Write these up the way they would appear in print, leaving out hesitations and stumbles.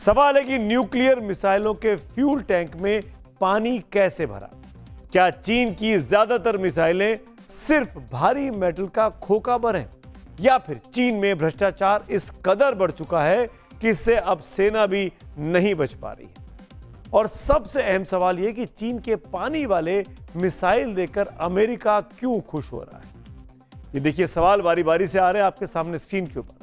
सवाल है कि न्यूक्लियर मिसाइलों के फ्यूल टैंक में पानी कैसे भरा? क्या चीन की ज्यादातर मिसाइलें सिर्फ भारी मेटल का खोखा भर हैं, या फिर चीन में भ्रष्टाचार इस कदर बढ़ चुका है कि इससे अब सेना भी नहीं बच पा रही है? और सबसे अहम सवाल यह कि चीन के पानी वाले मिसाइल देकर अमेरिका क्यों खुश हो रहा है? ये देखिए, सवाल बारी बारी से आ रहे हैं आपके सामने स्क्रीन के ऊपर।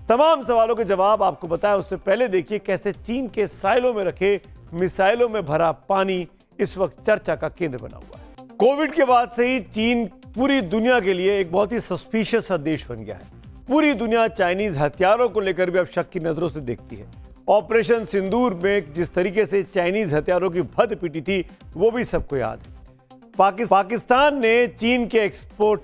तमाम सवालों के जवाब आपको बताया, उससे पहले देखिए कैसे चीन के साइलों में रखे मिसाइलों में भरा पानी इस वक्त चर्चा का केंद्र बना हुआ है। कोविड के बाद से ही चीन पूरी दुनिया के लिए एक बहुत ही सस्पिशियस देश बन गया है। पूरी दुनिया चाइनीज हथियारों को लेकर भी अब शक की नजरों से देखती है। ऑपरेशन सिंदूर में जिस तरीके से चाइनीज हथियारों की भद पिटी थी, वो भी सबको याद है। पाकिस्तान ने चीन के एक्सपोर्ट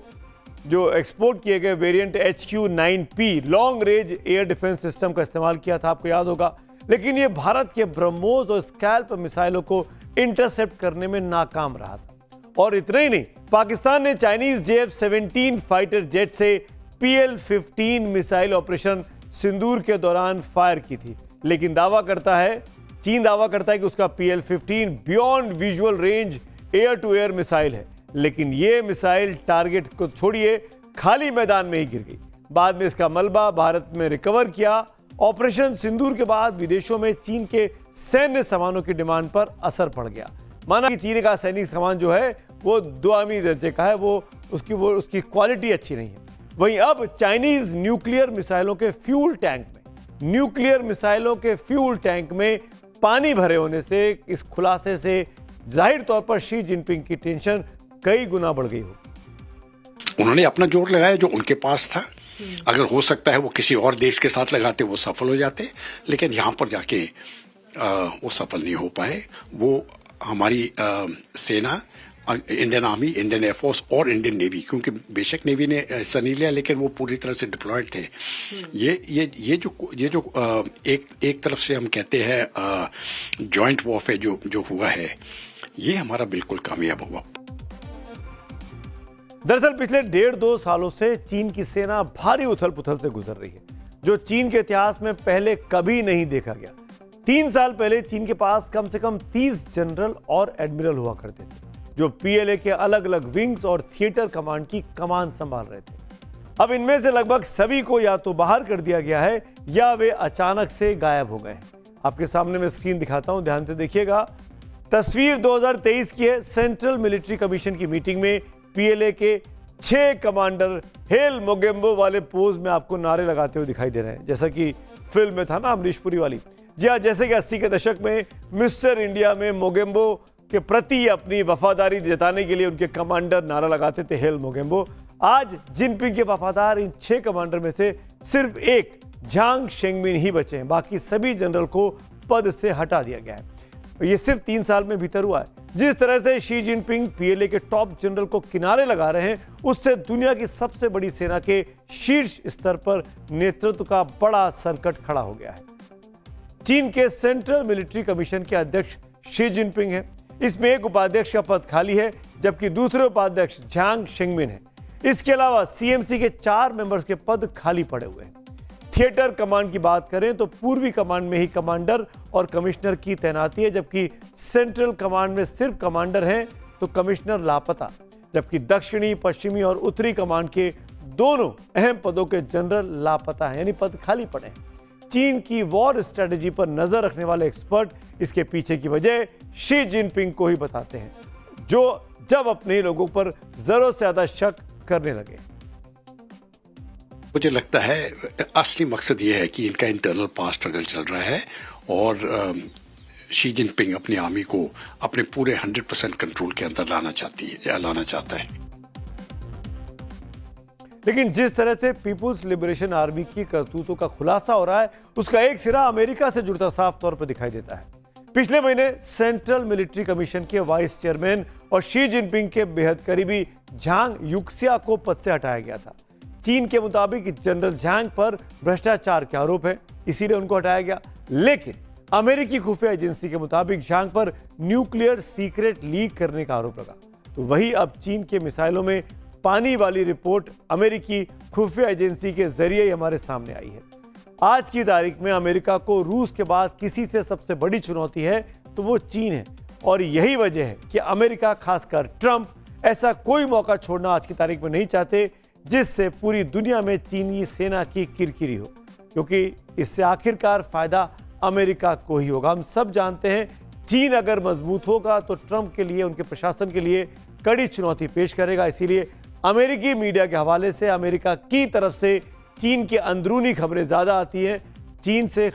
किए गए variant HQ-9P long range air defence system का इस्तेमाल किया था, आपको याद होगा। लेकिन यह भारत के ब्रह्मोस और स्कैल्प मिसाइलों को इंटरसेप्ट करने में नाकाम रहा था। और इतना ही नहीं, पाकिस्तान ने चाइनीज JF-17 फाइटर जेट से PL-15 मिसाइल ऑपरेशन सिंदूर के दौरान फायर की थी। लेकिन चीन दावा करता है कि उसका PL-15 beyond visual range air to air missile है। लेकिन यह मिसाइल टारगेट को छोड़िए खाली मैदान में ही गिर गई। बाद में इसका मलबा भारत में रिकवर किया। ऑपरेशन सिंदूर के बाद विदेशों में चीन के सैन्य सामानों की डिमांड पर असर पड़ गया। माना कि चीन का सैनिक सामान जो है वो दुआमी दर्जे का है, वो उसकी क्वालिटी अच्छी नहीं है। वहीं अब चाइनीज न्यूक्लियर मिसाइलों के फ्यूल टैंक में पानी भरे होने से, इस खुलासे से जाहिर तौर पर शी जिनपिंग की टेंशन कई गुना बढ़ गई हो। उन्होंने अपना जोर लगाया जो उनके पास था। अगर हो सकता है वो किसी और देश के साथ लगाते, वो सफल हो जाते, लेकिन यहां पर जाके वो सफल नहीं हो पाए। वो हमारी सेना, इंडियन आर्मी, इंडियन एयरफोर्स और इंडियन नेवी, क्योंकि बेशक नेवी ने हिस्सा नहीं लिया लेकिन वो पूरी तरह से डिप्लॉयड थे। ये जो एक तरफ से हम कहते हैं जॉइंट वॉरफेयर जो हुआ है, ये हमारा बिल्कुल कामयाब हुआ। दरअसल पिछले 1.5-2 सालों से चीन की सेना भारी उथल पुथल से गुजर रही है, जो चीन के इतिहास में पहले कभी नहीं देखा गया। 3 साल पहले चीन के पास कम से कम 30 जनरल और एडमिरल हुआ करते थे, जो PLA के अलग अलग विंग्स और थिएटर कमांड की कमान संभाल रहे थे। अब इनमें से लगभग सभी को या तो बाहर कर दिया गया है या वे अचानक से गायब हो गए हैं। आपके सामने मैं स्क्रीन दिखाता हूं, ध्यान से देखिएगा। तस्वीर 2023 की है। सेंट्रल मिलिट्री कमीशन की मीटिंग में PLA के 6 कमांडर हेल मोगेम्बो वाले पोज में आपको नारे लगाते हुए दिखाई दे रहे हैं, जैसा कि फिल्म में था ना, अमरीश पुरी वाली। जी हाँ, जैसे कि 80 के दशक में मिस्टर इंडिया में मोगेम्बो के प्रति अपनी वफादारी जताने के लिए उनके कमांडर नारा लगाते थे, हेल मोगेम्बो। आज जिनपिंग के वफादार इन 6 कमांडर में से सिर्फ एक झांग शेंगमिन ही बचे हैं। बाकी सभी जनरल को पद से हटा दिया गया है। ये सिर्फ 3 साल में भीतर हुआ है। जिस तरह से शी जिनपिंग PLA के टॉप जनरल को किनारे लगा रहे हैं, उससे दुनिया की सबसे बड़ी सेना के शीर्ष स्तर पर नेतृत्व का बड़ा संकट खड़ा हो गया है। चीन के सेंट्रल मिलिट्री कमीशन के अध्यक्ष शी जिनपिंग हैं। इसमें एक उपाध्यक्ष का पद खाली है, जबकि दूसरे उपाध्यक्ष झांग शेंगमिन है। इसके अलावा CMC के 4 मेंबर्स के पद खाली पड़े हुए हैं। थिएटर कमांड की बात करें तो पूर्वी कमांड में ही कमांडर और कमिश्नर की तैनाती है, जबकि सेंट्रल कमांड में सिर्फ कमांडर हैं तो कमिश्नर लापता। जबकि दक्षिणी, पश्चिमी और उत्तरी कमांड के दोनों अहम पदों के जनरल लापता हैं, यानी पद खाली पड़े हैं। चीन की वॉर स्ट्रेटेजी पर नजर रखने वाले एक्सपर्ट इसके पीछे की वजह शी जिनपिंग को ही बताते हैं, जो जब अपने लोगों पर जरूरत से ज्यादा शक करने लगे। मुझे लगता है असली मकसद ये है कि इनका इंटरनल पावर स्ट्रगल चल रहा है और शी जिनपिंग अपनी आर्मी को अपने पूरे 100% कंट्रोल के अंदर लाना चाहता है। लेकिन जिस तरह से पीपुल्स लिबरेशन आर्मी की करतूतों का खुलासा हो रहा है, उसका एक सिरा अमेरिका से जुड़ता साफ तौर पर दिखाई देता है। पिछले महीने सेंट्रल मिलिट्री कमीशन के वाइस चेयरमैन और शी जिनपिंग के बेहद करीबी झांग युक्सिया को पद से हटाया गया था। चीन के मुताबिक जनरल झांग पर भ्रष्टाचार के आरोप है, इसीलिए उनको हटाया गया। लेकिन अमेरिकी खुफिया एजेंसी के मुताबिक झांग पर न्यूक्लियर सीक्रेट लीक करने का आरोप लगा। तो वही अब चीन के मिसाइलों में पानी वाली रिपोर्ट अमेरिकी खुफिया एजेंसी के जरिए हमारे सामने आई है। आज की तारीख में अमेरिका को रूस के बाद किसी से सबसे बड़ी चुनौती है तो वो चीन है। और यही वजह है कि अमेरिका, खासकर ट्रंप, ऐसा कोई मौका छोड़ना आज की तारीख में नहीं चाहते जिससे पूरी दुनिया में चीनी सेना की किरकिरी हो, क्योंकि इससे आखिरकार फायदा अमेरिका को ही होगा। हम सब जानते हैं चीन अगर मजबूत होगा तो ट्रंप के लिए, उनके प्रशासन के लिए कड़ी चुनौती पेश करेगा। इसीलिए अमेरिकी मीडिया के हवाले से अमेरिका की तरफ से चीन की अंदरूनी खबरें ज्यादा आती हैं। चीन से